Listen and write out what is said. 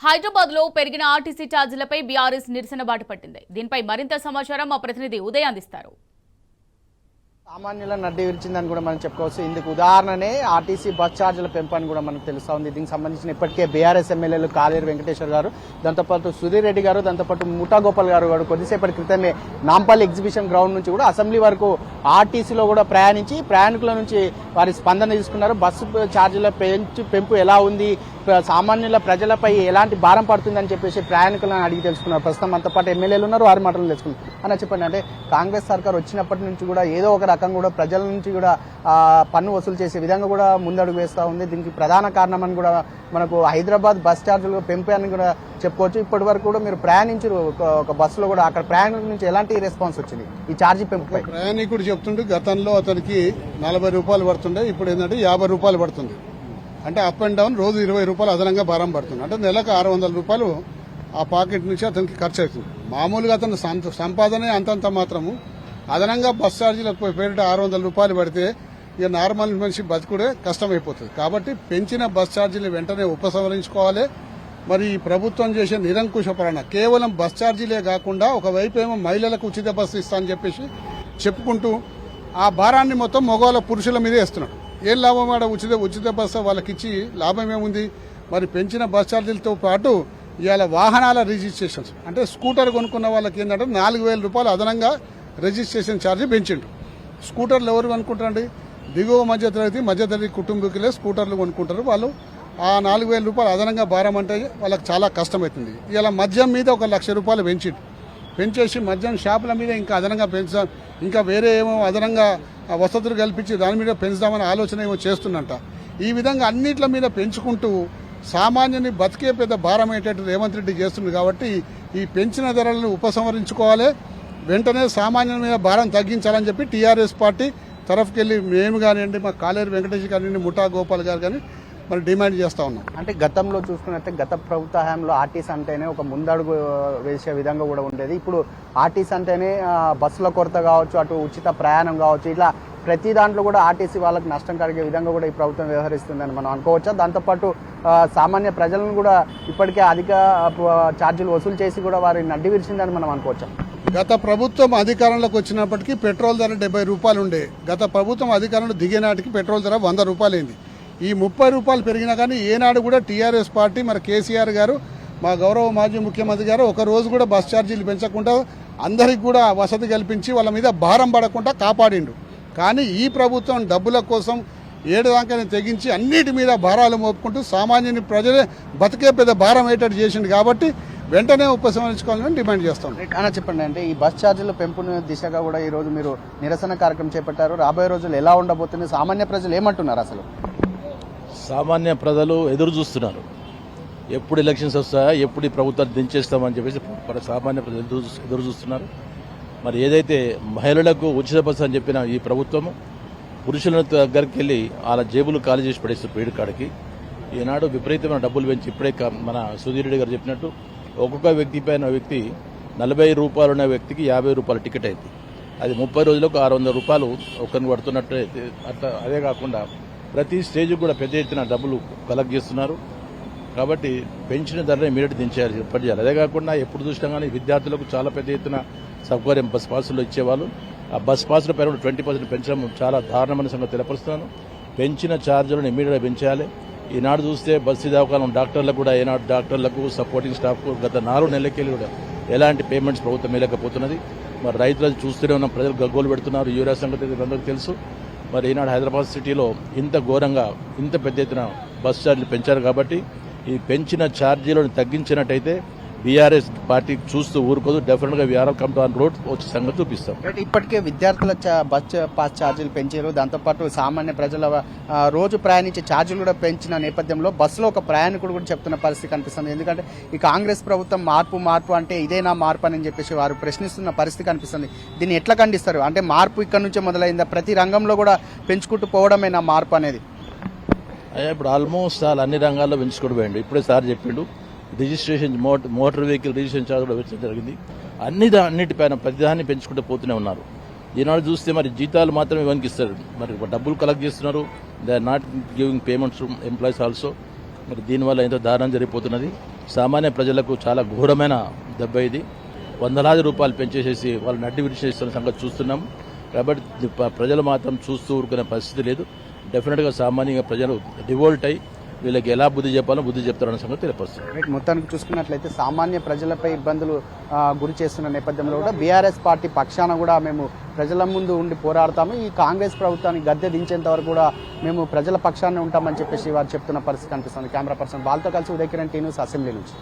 హైదరాబాద్ లో పెరిగిన RTC ఛార్జీలపై BRS నిరసన బాట పట్టింది. దీనిపై మరింత సమాచారం మా ప్రతినిధి ఉదయ్ అందిస్తారు. సామాన్యుల నడ్డి విరిచిందని కూడా మనం చెప్పుకోవచ్చు. ఇందుకు ఉదాహరణనే ఆర్టీసీ బస్ ఛార్జీల పెంపు అని కూడా మనకు తెలుస్తా ఉంది. దీనికి సంబంధించిన ఇప్పటికే బీఆర్ఎస్ ఎమ్మెల్యేలు కాలేరు వెంకటేశ్వర్ గారు, దాంతోపాటు సుధీర్ రెడ్డి గారు, దాంతోపాటు ముఠా గోపాల్ గారు కొద్దిసేపటి క్రితమే నాంపల్లి ఎగ్జిబిషన్ గ్రౌండ్ నుంచి కూడా అసెంబ్లీ వరకు ఆర్టీసీలో కూడా ప్రయాణించి ప్రయాణికుల నుంచి వారి స్పందన తీసుకున్నారు. బస్సు ఛార్జీల పెంపు ఎలా ఉంది, సామాన్యుల ప్రజలపై ఎలాంటి భారం పడుతుందని చెప్పేసి ప్రయాణికులను అడిగి తెలుసుకున్నారు. ప్రస్తుతం అంత పాటు ఎమ్మెల్యేలు ఉన్నారు, వారి మాటలు తెలుసుకున్నారు. అని చెప్పండి, అంటే కాంగ్రెస్ సర్కార్ వచ్చినప్పటి నుంచి కూడా ఏదో ఒక రకంగా కూడా ప్రజల నుంచి కూడా పన్ను వసూలు చేసే విధంగా కూడా ముందడుగు వేస్తూ ఉంది. దీనికి ప్రధాన కారణం అని కూడా మనకు హైదరాబాద్ బస్ ఛార్జీలు పెంపు అని కూడా చెప్పుకోవచ్చు. ఇప్పటి వరకు కూడా మీరు ప్రయాణించారు ఒక బస్సులో కూడా, అక్కడ ప్రయాణికుల నుంచి ఎలాంటి రెస్పాన్స్ వచ్చింది ఈ ఛార్జీ పెంపుపై? ప్రయాణికుడు చెప్తుంటే గతంలో అతనికి 40 రూపాయలు పడుతుండే, ఇప్పుడు ఏంటంటే 50 రూపాయలు పడుతుంది. అంటే అప్ అండ్ డౌన్ రోజు 20 రూపాయలు అదనంగా భారం పడుతుంది. అంటే నెలకు 600 రూపాయలు ఆ పాకెట్ నుంచి అతనికి ఖర్చు అవుతుంది. మామూలుగా అతను సంపాదనే అంతంత మాత్రము, అదనంగా బస్ ఛార్జీలకు పేరిట 600 రూపాయలు పడితే ఇక నార్మల్ మనిషి బతుకుడే కష్టమైపోతుంది. కాబట్టి పెంచిన బస్ ఛార్జీలు వెంటనే ఉపసంహరించుకోవాలి. మరి ఈ ప్రభుత్వం చేసే నిరంకుశ పాలన కేవలం బస్ ఛార్జీలే కాకుండా ఒకవైపు ఏమో మహిళలకు ఉచిత బస్సు ఇస్తా అని చెప్పేసి చెప్పుకుంటూ ఆ భారాన్ని మొత్తం మగవాళ్ళ పురుషుల మీదే వేస్తున్నాడు. ఏం లాభం? ఆడ ఉచిత బస్సు వాళ్ళకి ఇచ్చి లాభం ఏముంది? మరి పెంచిన బస్ ఛార్జీలతో పాటు ఇవాళ వాహనాల రిజిస్ట్రేషన్స్, అంటే స్కూటర్ కొనుక్కున్న వాళ్ళకి ఏంటంటే 4000 రూపాయలు అదనంగా రిజిస్ట్రేషన్ ఛార్జీ పెంచిండు. స్కూటర్లు ఎవరు కొనుక్కుంటారండి? దిగువ మధ్యతరగతి కుటుంబీకులే స్కూటర్లు కొనుక్కుంటారు. వాళ్ళు ఆ 4000 రూపాయలు అదనంగా భారం అంటే వాళ్ళకి చాలా కష్టమవుతుంది. ఇలా మద్యం మీద 1 లక్ష రూపాయలు పెంచేసి మద్యం షాపుల మీద ఇంకా అదనంగా ఇంకా వేరే ఏమో అదనంగా వసతులు కల్పించి దాని మీద పెంచుదామని ఆలోచన ఏమో చేస్తుందంట. ఈ విధంగా అన్నిట్ల మీద పెంచుకుంటూ సామాన్యుని బతికే పెద్ద భారం అయ్యేటట్టు రేవంత్ రెడ్డి చేస్తుంది. కాబట్టి ఈ పెంచిన ధరలను ఉపసంహరించుకోవాలి, వెంటనే సామాన్యుల మీద భారం తగ్గించాలని చెప్పి టీఆర్ఎస్ పార్టీ తరఫుకెళ్ళి మేము కానివ్వండి, మా కాలేరు వెంకటేష్ కానివ్వండి, ముఠా గోపాల్ గారు కానీ మరి డిమాండ్ చేస్తా ఉన్నాం. అంటే గతంలో చూసుకున్నట్టే గత ప్రభుత్వ హయాంలో ఆర్టీసీ అంటేనే ఒక ముందడుగు వేసే విధంగా కూడా ఉండేది. ఇప్పుడు ఆర్టీసీ అంటేనే బస్సుల కొరత కావచ్చు, అటు ఉచిత ప్రయాణం కావచ్చు, ఇట్లా ప్రతి దాంట్లో కూడా ఆర్టీసీ వాళ్ళకి నష్టం కలిగే విధంగా కూడా ఈ ప్రభుత్వం వ్యవహరిస్తుందని మనం అనుకోవచ్చా? దాంతోపాటు సామాన్య ప్రజలను కూడా ఇప్పటికే అధిక ఛార్జీలు వసూలు చేసి కూడా వారిని అడ్డి విరిచిందని మనం అనుకోవచ్చా? గత ప్రభుత్వం అధికారంలోకి వచ్చినప్పటికీ పెట్రోల్ ధర 70 రూపాయలు ఉండే. గత ప్రభుత్వం అధికారంలో దిగేనాటికి పెట్రోల్ ధర 100 రూపాయలు అయింది. ఈ 30 రూపాయలు పెరిగినా కానీ ఏనాడు కూడా టీఆర్ఎస్ పార్టీ, మరి కేసీఆర్ గారు, మా గౌరవ మాజీ ముఖ్యమంత్రి గారు ఒక రోజు కూడా బస్ ఛార్జీలు పెంచకుండా అందరికి కూడా వసతి కల్పించి వాళ్ళ మీద భారం పడకుండా కాపాడిండు. కానీ ఈ ప్రభుత్వం డబ్బుల కోసం 7 దాకా తెగించి అన్నిటి మీద భారాలు మోపుకుంటూ సామాన్యుని ప్రజలే బతికే పెద్ద భారం అయ్యేటట్టు చేసిండు. కాబట్టి వెంటనే ఉపసంహరించుకోవాలని డిమాండ్ చేస్తాం. అలా చెప్పండి, అంటే ఈ బస్ ఛార్జీల పెంపు దిశగా కూడా ఈ రోజు మీరు నిరసన కార్యక్రమం చేపట్టారు. రాబోయే రోజులు ఎలా ఉండబోతుంది? సామాన్య ప్రజలు ఏమంటున్నారు? అసలు సామాన్య ప్రజలు ఎదురు చూస్తున్నారు, ఎప్పుడు ఎలక్షన్స్ వస్తాయా, ఎప్పుడు ఈ ప్రభుత్వాన్ని దించేస్తామని చెప్పేసి సామాన్య ప్రజలు ఎదురు చూస్తున్నారు. మరి ఏదైతే మహిళలకు ఉచిత బస్సు అని చెప్పిన ఈ ప్రభుత్వము పురుషుల దగ్గరికి వెళ్ళి వాళ్ళ జేబులు ఖాళీ చేసి పడేస్తారు పేడు కాడికి. ఈనాడు విపరీతమైన డబ్బులు పెంచి ఇప్పుడే మన సుధీర్ రెడ్డి గారు చెప్పినట్టు ఒక్కొక్క వ్యక్తి పైన వ్యక్తి 40 రూపాయలు ఉన్న వ్యక్తికి 50 రూపాయల టికెట్ అయింది. అది 30 రోజులకు 600 రూపాయలు ఒకరిని పడుతున్నట్టు. అట్లా అదే కాకుండా ప్రతి స్టేజ్కి కూడా పెద్ద ఎత్తున డబ్బులు కలెక్ట్ చేస్తున్నారు. కాబట్టి పెంచిన ధరని ఇమీడియట్ దించేయాలి, ఎప్పటి చేయాలి. అదే కాకుండా ఎప్పుడు చూసినా కానీ విద్యార్థులకు చాలా పెద్ద ఎత్తున సౌకర్యం బస్ పాసులు ఇచ్చేవాళ్ళు. ఆ బస్ పాసుల పైన 20% పెంచడం చాలా దారుణమైన సంగతి తెలపరుస్తున్నాను. పెంచిన ఛార్జీలను ఇమీడియట్గా పెంచాలి. ఈనాడు చూస్తే బస్సు దవాఖానం డాక్టర్లకు కూడా ఏనాడు డాక్టర్లకు సపోర్టింగ్ స్టాఫ్కు గత 4 నెలలకెళ్ళి కూడా ఎలాంటి పేమెంట్స్ ప్రభుత్వం ఇవ్వలేకపోతున్నది. మరి రైతులు చూస్తూనే ఉన్న ప్రజలు గగ్గోలు పెడుతున్నారు. యూరియా సంగతి అందరికీ తెలుసు. మరి ఈనాడు హైదరాబాద్ సిటీలో ఇంత ఘోరంగా ఇంత పెద్ద ఎత్తున బస్ ఛార్జీలు పెంచారు. కాబట్టి ఈ పెంచిన ఛార్జీలను తగ్గించినట్టయితే బీఆర్ఎస్ పార్టీ చూస్తూ ఊరుకోదు. డెఫినెట్గా we are come to on road వచ్చే సంగతి చూపిస్తాం. ఇప్పటికే విద్యార్థుల బస్ పాస్ ఛార్జీలు పెంచారు. దాంతోపాటు సామాన్య ప్రజల రోజు ప్రయాణించే ఛార్జీలు కూడా పెంచిన నేపథ్యంలో బస్సులో ఒక ప్రయాణికుడు కూడా చెప్తున్న పరిస్థితి కనిపిస్తుంది. ఎందుకంటే ఈ కాంగ్రెస్ ప్రభుత్వం మార్పు అంటే ఇదేనా మార్పు అని చెప్పేసి వారు ప్రశ్నిస్తున్న పరిస్థితి కనిపిస్తుంది. దీన్ని ఎట్లా ఖండిస్తారు? అంటే మార్పు ఇక్కడ నుంచే మొదలైందా? ప్రతి రంగంలో కూడా పెంచుకుంటూ పోవడమేనా మార్పు అనేది? ఇప్పుడు ఆల్మోస్ట్ అన్ని రంగాల్లో పెంచుకుంటూ పోయిండు. ఇప్పుడే సార్ చెప్పిండు registration motor vehicle registration charge కూడా పెంచడం జరిగింది. అన్నిటిపైన ప్రతిదాన్ని పెంచుకుంటూ పోతూనే ఉన్నారు. ఈనాడు చూస్తే మరి జీతాలు మాత్రమే ఇవ్వడానికి ఇస్తారు, మరి డబ్బులు కలెక్ట్ చేస్తున్నారు. They are not giving payments to employees also. మరి దీనివల్ల ఎంతో దారుణం జరిగిపోతున్నది. సామాన్య ప్రజలకు చాలా ఘోరమైన దెబ్బ ఇది. వందలాది రూపాయలు పెంచేసేసి వాళ్ళు నడ్డి విడిచేస్తున్న సంగతి చూస్తున్నాం. కాబట్టి ప్రజలు మాత్రం చూస్తూ ఊరుకునే పరిస్థితి లేదు. డెఫినెట్గా సామాన్యంగా ప్రజలు డివోల్ట్ అయ్యి వీళ్ళకి ఎలా బుద్ధి చెప్పాలో బుద్ధి చెప్తారన్న సంగతి తెలియపరుస్తుంది. మొత్తానికి చూసుకున్నట్లయితే సామాన్య ప్రజలపై ఇబ్బందులు గురి చేస్తున్న నేపథ్యంలో కూడా బీఆర్ఎస్ పార్టీ పక్షాన కూడా మేము ప్రజల ముందు ఉండి పోరాడతాము, ఈ కాంగ్రెస్ ప్రభుత్వాన్ని గద్దె దించేంత వరకు కూడా మేము ప్రజల పక్షాన్ని ఉంటామని చెప్పేసి వారు చెప్తున్న పరిస్థితి కనిపిస్తుంది. కెమెరా పర్సన్ వాళ్ళతో కలిసి ఉదయకిరణ్ టీ న్యూస్ అసెంబ్లీ నుంచి.